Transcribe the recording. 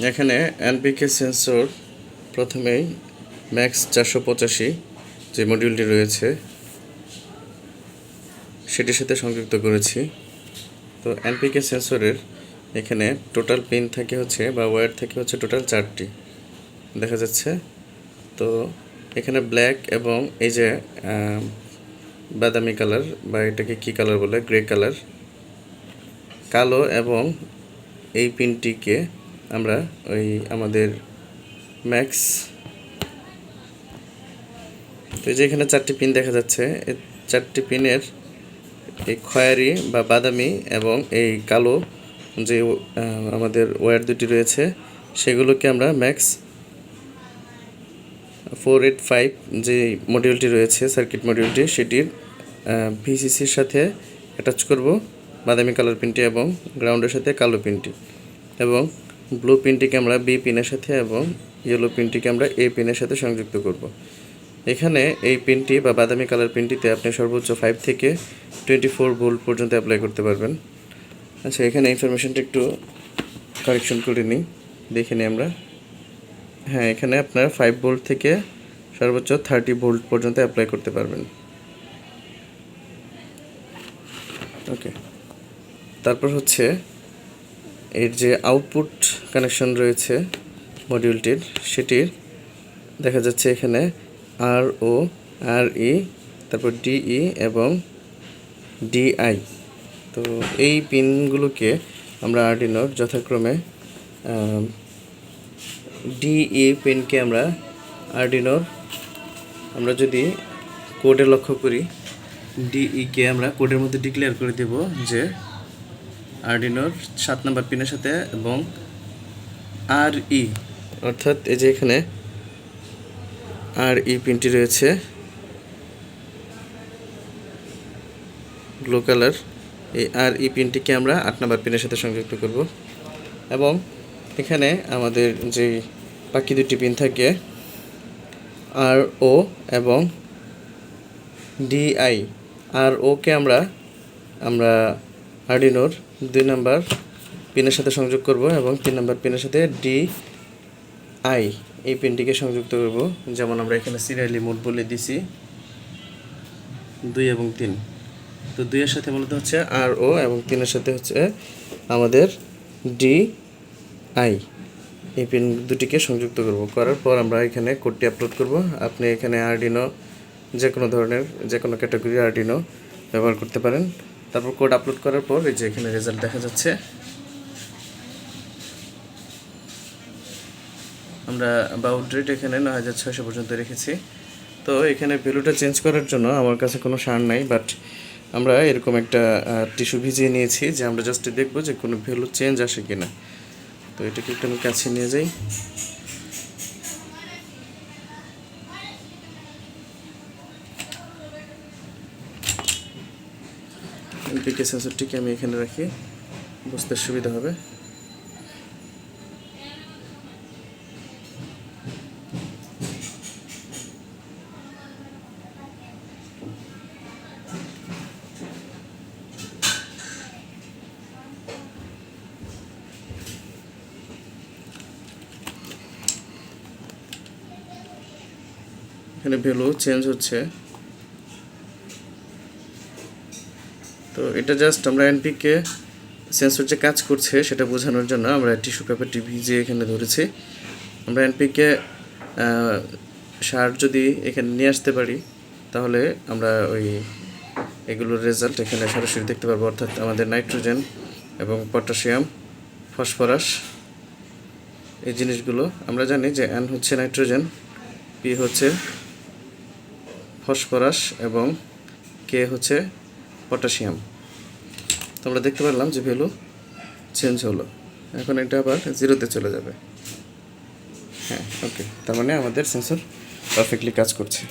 এখানে NPK sensor প্রথমেই max 485 যে মডিউলটি রয়েছে সেটির সাথে সংযুক্ত করেছি। তো এনপিকে সেন্সরের এখানে টোটাল পিন থাকে হচ্ছে বা ওয়্যার থাকে হচ্ছে টোটাল 4টি দেখা যাচ্ছে। তো এখানে ব্ল্যাক এবং এই যে বাদামি কালার বা এটাকে কী কালার বলে, গ্রে কালার, কালো এবং এই পিনটিকে আমরা ওই আমাদের ম্যাক্স, তো এই যে এখানে 4টি পিন দেখা যাচ্ছে, এই 4টি পিনের এই খয়েরি বা বাদামি এবং এই কালো যে আমাদের ওয়্যার দুটি রয়েছে সেগুলোকে আমরা ম্যাক্স 485 যে মডিউলটি রয়েছে সার্কিট মডিউলটি সেটির ভিসিসির সাথে অ্যাটাচ করব, বাদামি কালার পিনটি এবং গ্রাউন্ডের সাথে কালো পিনটি, এবং ব্লু পিনটিকে আমরা বি পিনের সাথে এবং ইয়েলো পিনটিকে আমরা এ পিনের সাথে সংযুক্ত করব। এখানে এই পিনটি বা বাদামি কালার পিনটিতে আপনি সর্বোচ্চ 5 থেকে 24 ভোল্ট পর্যন্ত অ্যাপ্লাই করতে পারবেন। আচ্ছা, এখানে ইনফরমেশনটা একটু কারেকশন করে নিই, দেখে নিই আমরা। হ্যাঁ, এখানে আপনার 5 ভোল্ট থেকে সর্বোচ্চ 30 ভোল্ট পর্যন্ত অ্যাপ্লাই করতে পারবেন। ওকে, তারপর হচ্ছে এর যে আউটপুট কানেকশন রয়েছে মডিউলটির, সেটির দেখা যাচ্ছে এখানে আর ও, আর ই, তারপর ডিই এবং ডিআই। তো এই পিনগুলোকে আমরা আরডুইনোর যথাক্রমে ডিই পিনকে আমরা আরডুইনোর, আমরা যদি কোডে লক্ষ্য করি, ডিইকে আমরা কোডের মধ্যে ডিক্লেয়ার করে দেব যে আরডুইনোর 7 নম্বর পিনের সাথে, এবং আর ই অর্থাৎ এই যে এখানে আর ই পিনটি রয়েছে ব্লু কালার, এই আর ই পিনটিকে আমরা 8 নম্বর পিনের সাথে সংযুক্ত করব। এবং এখানে আমাদের যে বাকি দুটি পিন থাকে আর ও এবং ডিআই, আর ওকে আমরা আরডুইনোর 2 নম্বর পিনের সাথে সংযোগ করব এবং 3 নম্বর পিনের সাথে ডিআই এই পিনটিকে সংযুক্ত করব। যেমন আমরা এখানে সিরিয়ালি মোড বলে দিছি 2 এবং 3। তো 2 এর সাথে মূলত হচ্ছে আর ও এবং 3 এর সাথে হচ্ছে আমাদের ডিআই, এই পিন দুটিকে সংযুক্ত করব। করার পর আমরা এখানে কোডটি আপলোড করব। আপনি এখানে আরডুইনো যে কোনো ধরনের যে কোনো ক্যাটাগরির আরডুইনো ব্যবহার করতে পারেন। তারপর কোড আপলোড করার পর এই যে এখানে রেজাল্ট দেখা যাচ্ছে। আমরা বাউড রেট এখানে 9600 পর্যন্ত রেখেছি। তো এখানে ভ্যালুটা চেঞ্জ করার জন্য আমার কাছে কোনো সার নাই, বাট আমরা এরকম একটা টিস্যু ভিজিয়ে নিয়েছি যে আমরা জাস্ট দেখব যে কোনো ভ্যালু চেঞ্জ আসে কিনা। তো এটাকে একটু আমি কাছে নিয়ে যাই। এনপিকে সেন্সরটিকে আমি এখানে রাখি, বুঝতে সুবিধা হবে। এখানে ভ্যালু চেঞ্জ হচ্ছে। তো এটা জাস্ট আমরা এনপিকে সেন্সর যে কাজ করছে সেটা বোঝানোর জন্য আমরা টিস্যু পেপারটি ভিজিয়ে এখানে ধরেছি। আমরা এনপিকে সার যদি এখানে নিয়ে আসতে পারি তাহলে আমরা এগুলোর রেজাল্ট এখানে সরাসরি দেখতে পারবো। অর্থাৎ আমাদের নাইট্রোজেন এবং পটাশিয়াম, ফসফরাস, এই জিনিসগুলো আমরা জানি যে এন হচ্ছে নাইট্রোজেন, পি হচ্ছে ফসফরাস এবং কে হচ্ছে পটাশিয়াম। তো আমরা দেখতে পারলাম যে ভ্যালু চেঞ্জ হলো। এখন এটা আবার 0-তে চলে যাবে। হ্যাঁ, ওকে, তার মানে আমাদের সেন্সর পারফেক্টলি কাজ করছে।